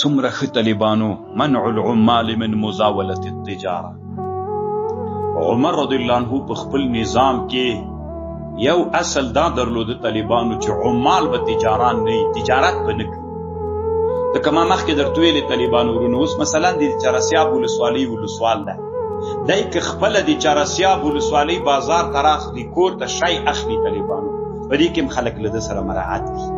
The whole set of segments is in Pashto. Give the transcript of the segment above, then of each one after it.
څومره ښه طالبانو منع العمال من مزاولة التجاره. عمر رضی الله عنه په خپل نظام کې یو اصل دا درلوده طالبانو چې عمال به تجاران نه تجارت به نه کوي. د کما مخکې درته ویلې طالبانو ورونو اوس مثلا د چرسیاب ولسوالۍ ولسوال ده دی که خپله د چرسیاب ولسوالۍ بازار ته راخلي کور ته شی اخلي طالبانو په دې کې هم خلک له ده سره مراعات کوي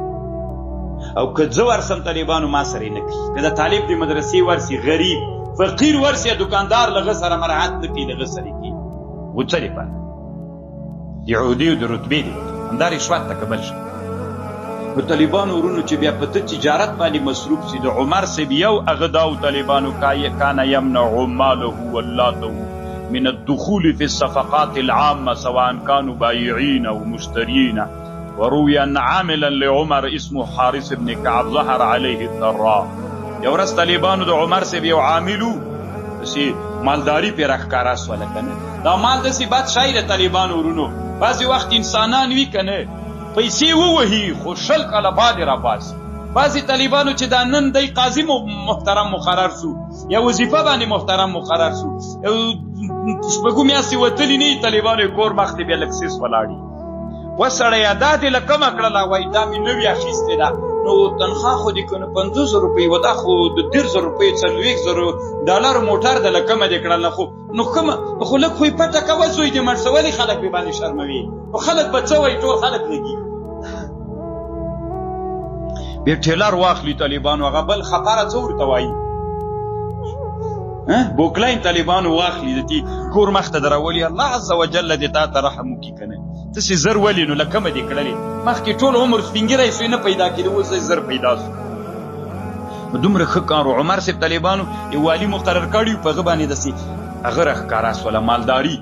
او که زه ورسم طالبانو ما سره یې نه کوي. که د طالب د مدرسې ورسي غریب فقیر ورسي دکاندار له هغه سره مراعات نه کوي له هغه سره یې کوي. و څه لپاره د عهدې او د رتبې دی همدا رشوت ته قبل شي. نو طالبانو ورونو چې بیا په تجارت باندې مصروف سي د عمر صاحب یو هغه دا و طالبانو کان یمنع عماله ولاته من الدخول في الصفقات العامة سواء كانوا بائعين او مشترين. وروي ان عاملا لعمر اسمه حارث بن كعب ظهر عليه الضراء. یو ورځ طالبانو د عمر صاحب یو عاملو چې مالداري پې راښکاره سوله که نه دا مال داسې بد شی د طالبانو ورونو بعضې وخت انسانان وي که نه پیسې ووهي خو 20 کاله بعد یې راباسي. بعضې طالبانو چې دا نن دی قاضي محترم مقرر سو یا وظیفه باندې محترم مقرر سو شپږو میاشتې وتلي نه وي طالبانو یې کور مخ ته بیا لږ سیس ولاړي وسړیه دا دې له کومه کړله وایي دا مې نوې اخیستې ده نو تنخوا خو دې که نه 50,000 روپۍ و دا خو د 10,000 روپۍ 40,000 ډالر موټر ده له کومه دې کړل خو نو کومه خو لږ خو یې پټه کوه زوی دې مړ شه ولې خلک بې باندې شرموي خو خلک به څه وایي ټول خلک لګي. بیا ټیلر واخلي طالبانو هغه بل خبره څه ورته وایي بوکلاین طالبانو واخلي د دې کور مخ ته درولي الله عز وجل دې تا ته رحم وکړي که نه تاسې زر ولې نو له کومه دې کړلې مخکې ټول عمر سپینګیری سوی نه پیدا کېده اوس زر پیدا سو. دومره ښه کار عمر صاحب طالبانو یو والي مقرر کړي په هغه باندې داسې هغه راښکاره سوله مالداري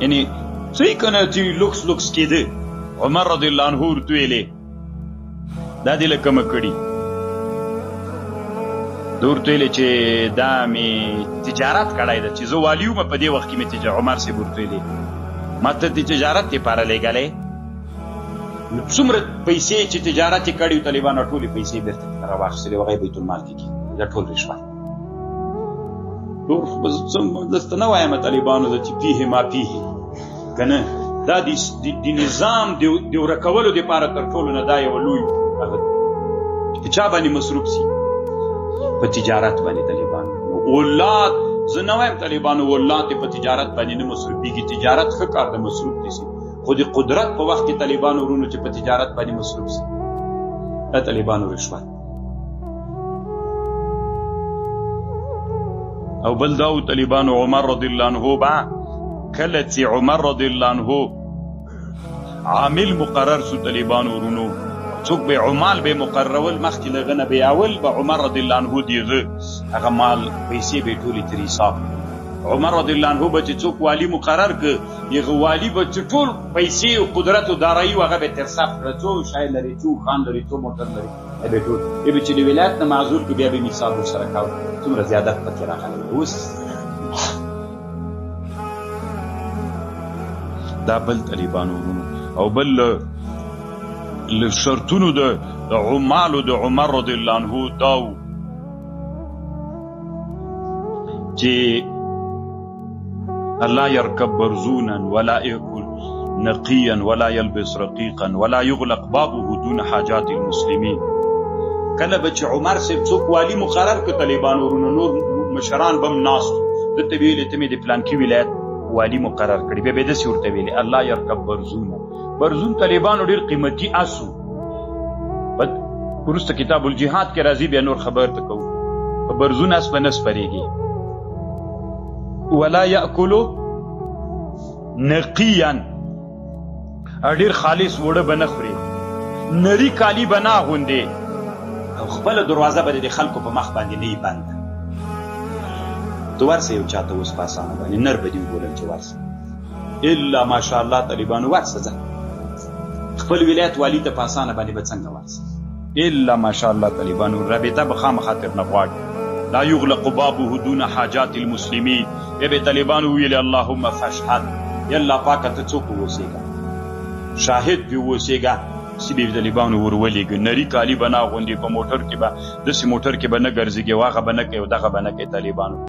یعنې څه یې که نه چې لوکس کېده. عمر رضی الله عنه ورته ویلې دا دې له کومه کړي ده ورته ویلې چې دا مې تجارت کړی ده چې زه والي وم په دې وخت کې مې عمر صاحب ورته ویلې ما ته د تجارت دپاره لېږلی نو څومره پیسې چې تجارت یې کړي طالبانو ټولې پیسې بېرته راواخیستلې هغه یې بیت المال کې کېږي دا ټول رشوت. نور درته نه وایم طالبانو چې پیه ما پیه که نه دا د نظام د ورکولو دپاره تر ټولو نه دا یوه لوی هغه په چا باندې مصروف سي په تجارت باندې طالبانو. اولاد زه نه وایم طالبانو اولاد په تجارت باندې نه مصروفېږي تجارت ښه کار د مصروف دي سي خو د قدرت په وخت کې طالبانو ورونو چې په تجارت باندې مصروف سي دا طالبانو رشوت. او بل دا و طالبانو عمر رضی الله عنه با کله چې عمر رضی الله عنه عامل مقرر سو طالبانو ورونو څوک به عمال به مقررول مخکې له هغه نه به اول به عمر رضی الله عنه د هغه هغه مال پیسې به ټولې ترې حساب عمر رضی الله عنه به چې څوک والي مقرر که هغه والي به چې ټول پیسې او قدرت او دارایي و هغه به تر صف کړه څو شی لري څو خان لري څو موټر لري به ټول به چې د ولایت نه معذور که بیا به یې حساب ورسره کاوه څومره زیادت پکې راغلی اوس دا بل طالبانو ورونو او بل له شرطونو د عمالو د عمر رضی الله عنه دا و چې الله يركب برزونا ولا يأكل نقيا ولا يلبس رقيقا ولا يغلق بابه دون حاجات المسلمين. کله به چې عمر صاحب څوک والي مقرر که طالبانو ورونو نور مشران بم ناستو دته به ویلې ته مې د پلانکي ولایت والي مقرر کړي بیا به یې داسې ورته ویلې الله يركب برزونا. برزون طالبانو ډېر قیمتي اسو وروسته کتاب الجهاد کې راځي بیا نور خبر ته کوو په برزون اس به نه سپرېږي. ولا یاکلو نقیا ډېر خالص وړه به نه خوري نري کالي به نه اغوندې او خپله دروازه به د خلکو په مخ باندې نه یې بنده ته ورسه یو چاته اوس په اسانه باندې نر به دې وبولم چې ورسه الا ماشاءالله طالبانو ورسه ځه خپل ولایت والي ته په اسانه باندې به څنګه ورسه الا ماشاءالله طالبانو رابطه به خامخا ترنه غواړي. لا يغلق بابه دون حاجات المسلمين. به طالبانو ویل اللهم فاشهد یا الله پاک ته څوک ووسېږه شاهد به ووسېږه سیدې طالبانو ورولېږه، نري کالي به نه اغوندي، په موټر کې به داسې موټر کې به نه ګرځېږي، او هغه به نه کوي او دغه به نه کوي طالبانو.